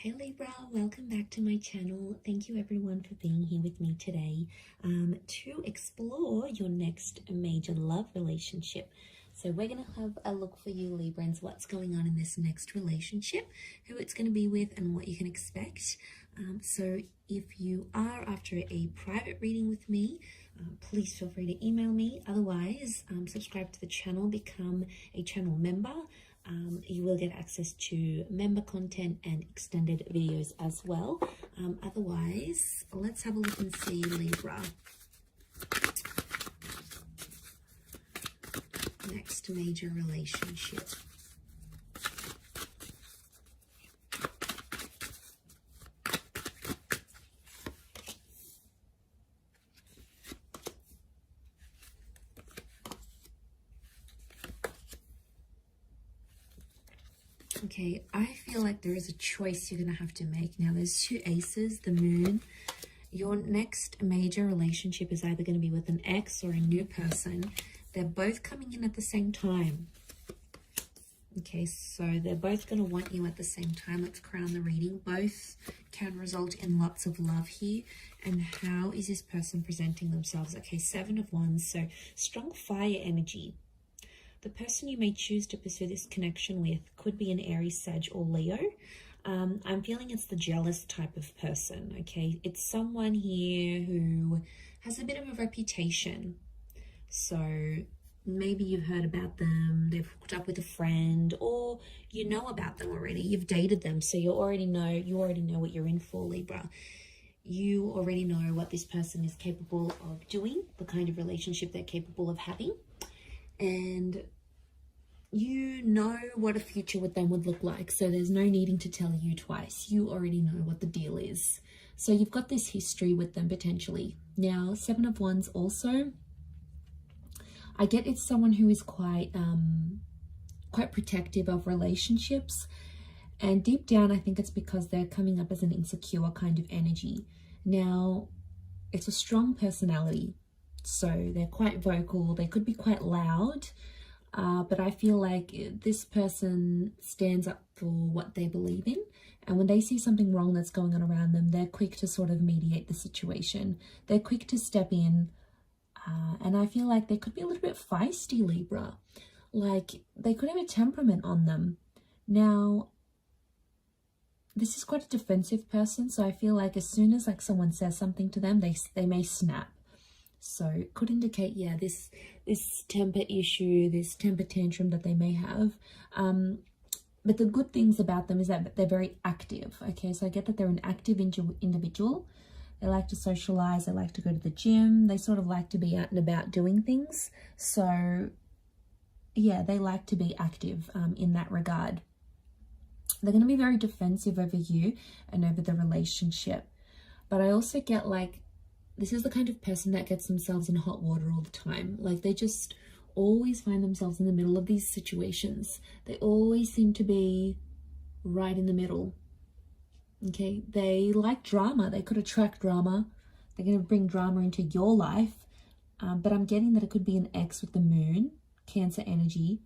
Hey Libra, welcome back to my channel. Thank you everyone for being here with me today to explore your next major love relationship. So we're going to have a look for you Librans, what's going on in this next relationship, who it's going to be with and what you can expect. So if you are after a private reading with me, please feel free to email me. Otherwise, subscribe to the channel, become a channel member. You will get access to member content and extended videos as well. Otherwise, let's have a look and see Libra. Next major relationship. Okay, I feel like there is a choice you're going to have to make. Now, there's two aces, the moon. Your next major relationship is either going to be with an ex or a new person. They're both coming in at the same time. Okay, so they're both going to want you at the same time. Let's crown the reading. Both can result in lots of love here. And how is this person presenting themselves? Okay, 7 of Wands, so strong fire energy. The person you may choose to pursue this connection with could be an Aries, Sag, or Leo. I'm feeling it's the jealous type of person, okay? It's someone here who has a bit of a reputation. So maybe you've heard about them, they've hooked up with a friend, or you know about them already. You've dated them, so you already know what you're in for, Libra. You already know what this person is capable of doing, the kind of relationship they're capable of having. And you know what a future with them would look like, so there's no needing to tell you twice. You already know what the deal is. So you've got this history with them potentially. Now, 7 of Wands also, I get it's someone who is quite protective of relationships, and deep down I think it's because they're coming up as an insecure kind of energy. Now, it's a strong personality. So they're quite vocal, they could be quite loud, but I feel like this person stands up for what they believe in. And when they see something wrong that's going on around them, they're quick to sort of mediate the situation. They're quick to step in. And I feel like they could be a little bit feisty, Libra. Like they could have a temperament on them. Now, this is quite a defensive person. So I feel like as soon as like someone says something to them, they may snap. So it could indicate, yeah, this temper issue, this temper tantrum that they may have. But the good things about them is that they're very active. Okay, so I get that they're an active individual. They like to socialize. They like to go to the gym. They sort of like to be out and about doing things. So yeah, they like to be active in that regard. They're going to be very defensive over you and over the relationship. But I also get like, this is the kind of person that gets themselves in hot water all the time. Like they just always find themselves in the middle of these situations. They always seem to be right in the middle. Okay, they like drama. They could attract drama. They're going to bring drama into your life. But I'm getting that it could be an ex with the moon, Cancer energy.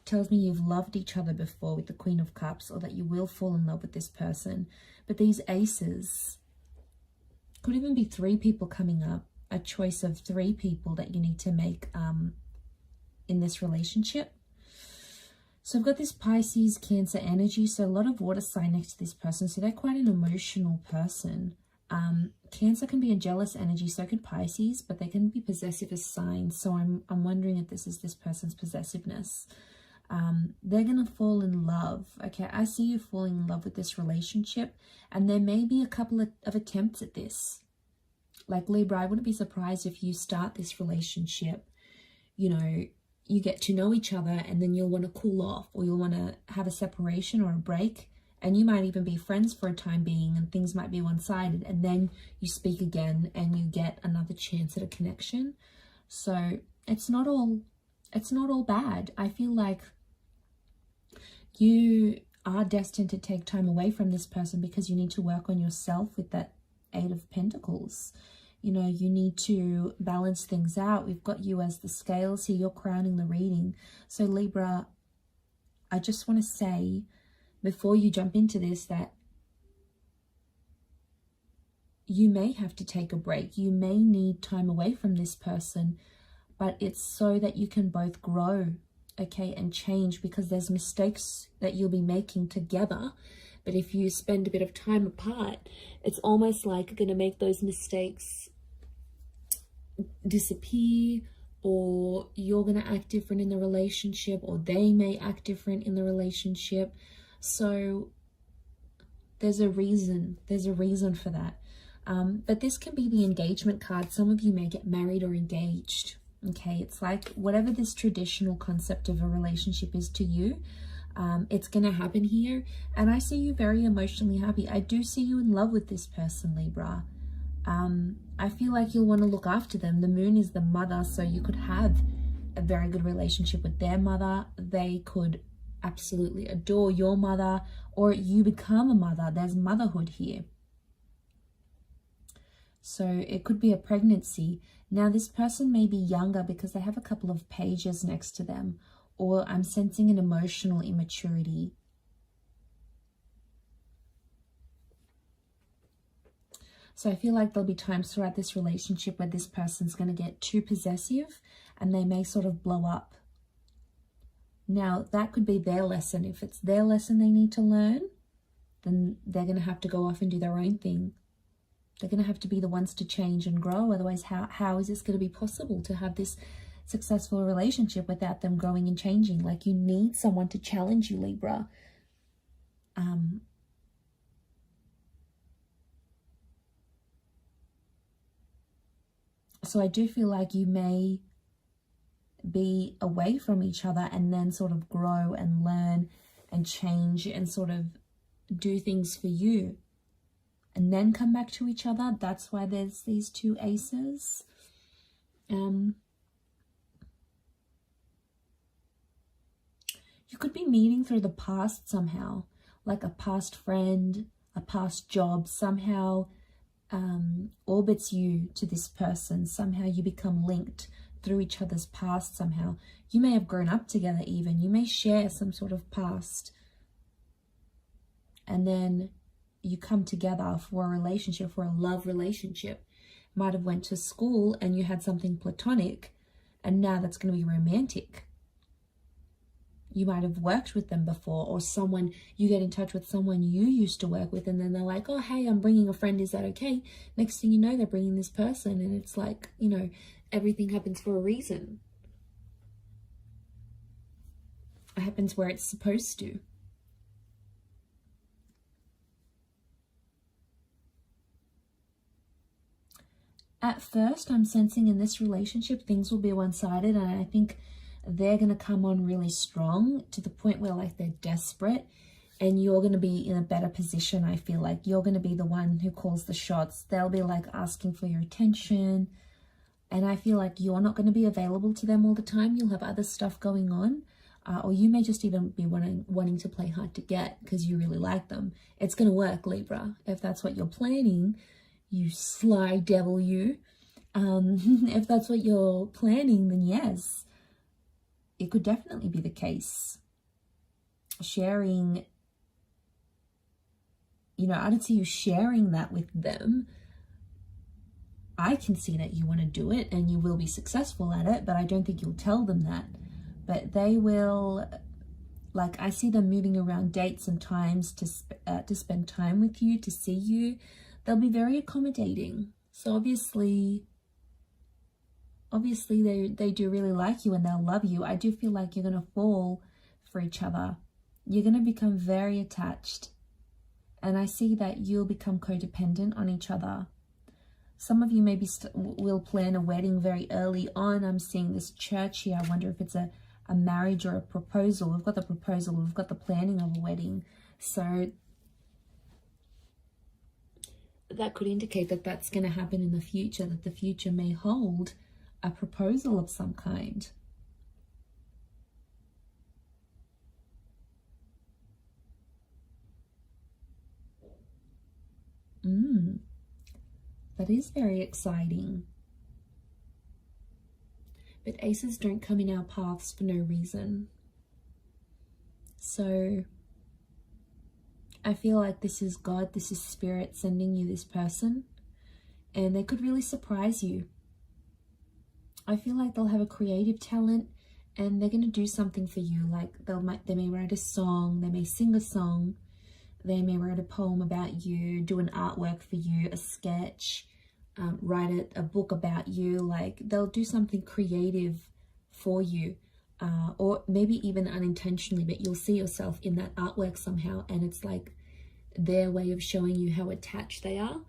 Tells me you've loved each other before with the Queen of Cups, or that you will fall in love with this person. But these aces, could even be 3 people coming up, a choice of 3 people that you need to make in this relationship. So I've got this Pisces, Cancer energy, so a lot of water sign next to this person, so they're quite an emotional person. Cancer can be a jealous energy, so could Pisces, but they can be possessive as signs, so I'm wondering if this is this person's possessiveness. They're gonna fall in love. Okay, I see you falling in love with this relationship, and there may be a couple of attempts at this. Like Libra, I wouldn't be surprised if you start this relationship, you know, you get to know each other and then you'll want to cool off, or you'll want to have a separation or a break, and you might even be friends for a time being and things might be one-sided, and then you speak again and you get another chance at a connection. So it's not all bad. I feel like you are destined to take time away from this person because you need to work on yourself with that 8 of Pentacles. You know, you need to balance things out. We've got you as the scales here. You're crowning the reading. So Libra, I just want to say before you jump into this that you may have to take a break. You may need time away from this person, but it's so that you can both grow, okay, and change, because there's mistakes that you'll be making together. But if you spend a bit of time apart, it's almost like you're going to make those mistakes disappear, or you're going to act different in the relationship, or they may act different in the relationship. So there's a reason for that. But this can be the engagement card. Some of you may get married or engaged. Okay, it's like whatever this traditional concept of a relationship is to you, it's going to happen here. And I see you very emotionally happy. I do see you in love with this person, Libra. I feel like you'll want to look after them. The moon is the mother, so you could have a very good relationship with their mother. They could absolutely adore your mother, or you become a mother. There's motherhood here. So it could be a pregnancy. Now this person may be younger because they have a couple of pages next to them, or I'm sensing an emotional immaturity. So I feel like there'll be times throughout this relationship where this person's going to get too possessive and they may sort of blow up. Now that could be their lesson. If it's their lesson they need to learn, then they're going to have to go off and do their own thing. They're going to have to be the ones to change and grow. Otherwise, how is this going to be possible to have this successful relationship without them growing and changing? Like, you need someone to challenge you, Libra. So I do feel like you may be away from each other and then sort of grow and learn and change and sort of do things for you, and then come back to each other. That's why there's these two aces. You could be meeting through the past somehow, like a past friend, a past job somehow orbits you to this person. Somehow you become linked through each other's past somehow. You may have grown up together even. You may share some sort of past. And then you come together for a relationship, for a love relationship. Might have went to school and you had something platonic, and now that's going to be romantic. You might have worked with them before, or someone, you get in touch with someone you used to work with, and then they're like, oh, hey, I'm bringing a friend, is that okay? Next thing you know, they're bringing this person, and it's like, you know, everything happens for a reason. It happens where it's supposed to. At first, I'm sensing in this relationship, things will be one-sided, and I think they're going to come on really strong to the point where like they're desperate, and you're going to be in a better position. I feel like you're going to be the one who calls the shots. They'll be like asking for your attention, and I feel like you're not going to be available to them all the time. You'll have other stuff going on, or you may just even be wanting to play hard to get because you really like them. It's going to work, Libra, if that's what you're planning. You sly devil, you. If that's what you're planning, then yes, it could definitely be the case. Sharing, you know, I don't see you sharing that with them. I can see that you want to do it and you will be successful at it, but I don't think you'll tell them that. But they will, like, I see them moving around dates and times to spend time with you, to see you. They'll be very accommodating. So obviously they do really like you and they'll love you. I do feel like you're going to fall for each other. You're going to become very attached. And I see that you'll become codependent on each other. Some of you maybe will plan a wedding very early on. I'm seeing this church here. I wonder if it's a marriage or a proposal. We've got the proposal. We've got the planning of a wedding. So that could indicate that that's going to happen in the future, that the future may hold a proposal of some kind. That is very exciting. But aces don't come in our paths for no reason. So I feel like this is God, this is Spirit sending you this person. and they could really surprise you. I feel like they'll have a creative talent and they're going to do something for you. Like they may write a song, they may sing a song, they may write a poem about you, do an artwork for you, a sketch, write a book about you. Like they'll do something creative for you, or maybe even unintentionally, but you'll see yourself in that artwork somehow, and it's like their way of showing you how attached they are,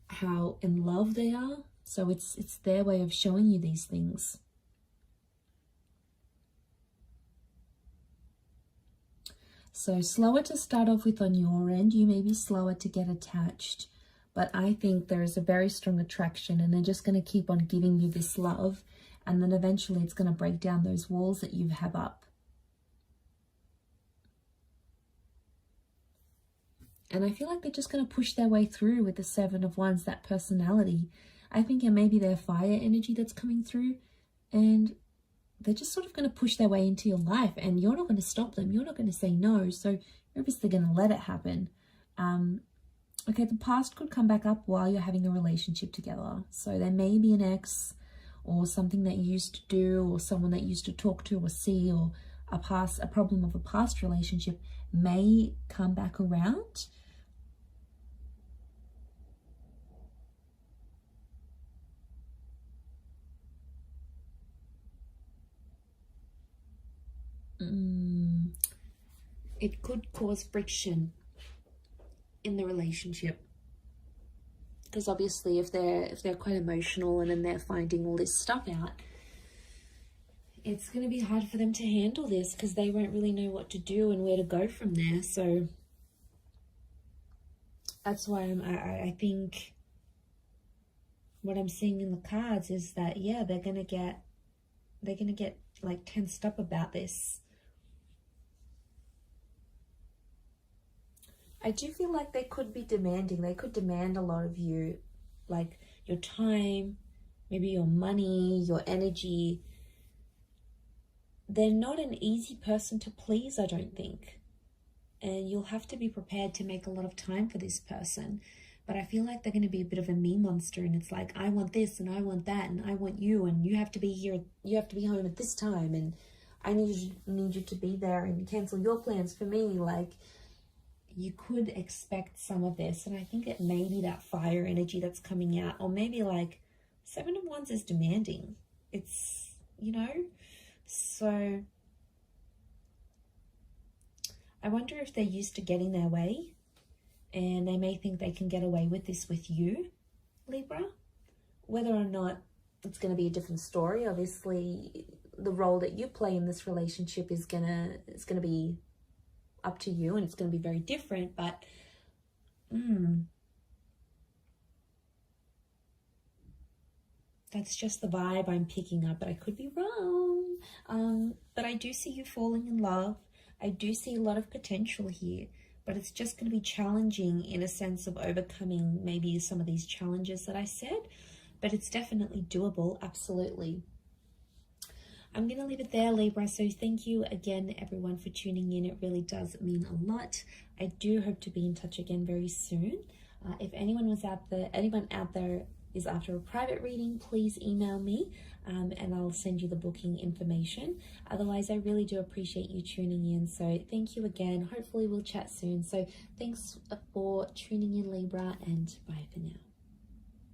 how in love they are. So it's their way of showing you these things. So slower to start off with on your end. You may be slower to get attached, but I think there is a very strong attraction, and they're just going to keep on giving you this love, and then eventually it's going to break down those walls that you have up. And I feel like they're just going to push their way through with the Seven of Wands, that personality. I think it may be their fire energy that's coming through, and they're just sort of going to push their way into your life, and you're not going to stop them. You're not going to say no. So you're obviously going to let it happen. Okay, the past could come back up while you're having a relationship together. So there may be an ex or something that you used to do, or someone that you used to talk to or see, or a problem of a past relationship may come back around. It could cause friction in the relationship, because obviously if they're quite emotional and then they're finding all this stuff out, it's going to be hard for them to handle this, because they won't really know what to do and where to go from there. So that's why I think what I'm seeing in the cards is that, yeah, they're gonna get like tensed up about this. I do feel like they could be demanding. They could demand a lot of you, like your time, maybe your money, your energy. They're not an easy person to please, I don't think. And you'll have to be prepared to make a lot of time for this person. But I feel like they're going to be a bit of a me monster, and it's like, I want this and I want that and I want you, and you have to be here, you have to be home at this time, and I need you to be there and cancel your plans for me. Like, you could expect some of this, and I think it may be that fire energy that's coming out, or maybe like Seven of Wands is demanding. It's, you know, so I wonder if they're used to getting their way, and they may think they can get away with this with you, Libra. Whether or not it's going to be a different story. Obviously, the role that you play in this relationship is gonna be up to you, and it's going to be very different, but that's just the vibe I'm picking up, but I could be wrong. But I do see you falling in love. I do see a lot of potential here, but it's just going to be challenging in a sense of overcoming maybe some of these challenges that I said, but it's definitely doable, absolutely. I'm going to leave it there, Libra. So thank you again, everyone, for tuning in. It really does mean a lot. I do hope to be in touch again very soon. If anyone out there is after a private reading, please email me and I'll send you the booking information. Otherwise, I really do appreciate you tuning in. So thank you again. Hopefully we'll chat soon. So thanks for tuning in, Libra, and bye for now.